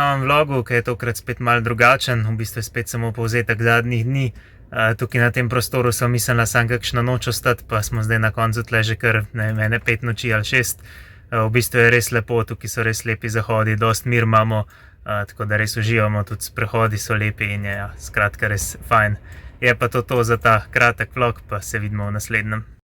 novem vlogu, ki je tokrat spet malo drugačen, v bistvu je spet samo povzetek zadnjih dni. Tukaj na tem prostoru sem mislila samo kakšno noč ostati, pa smo zdaj na koncu tle že kar, ne vem, 5 noči ali 6. V bistvu je res lepo, tukaj so res lepi zahodi, dost mir imamo, tako da res uživamo, tudi sprehodi so lepi in je, skratka, res fajn. Je pa to za ta kratek vlog, pa se vidimo v naslednjem.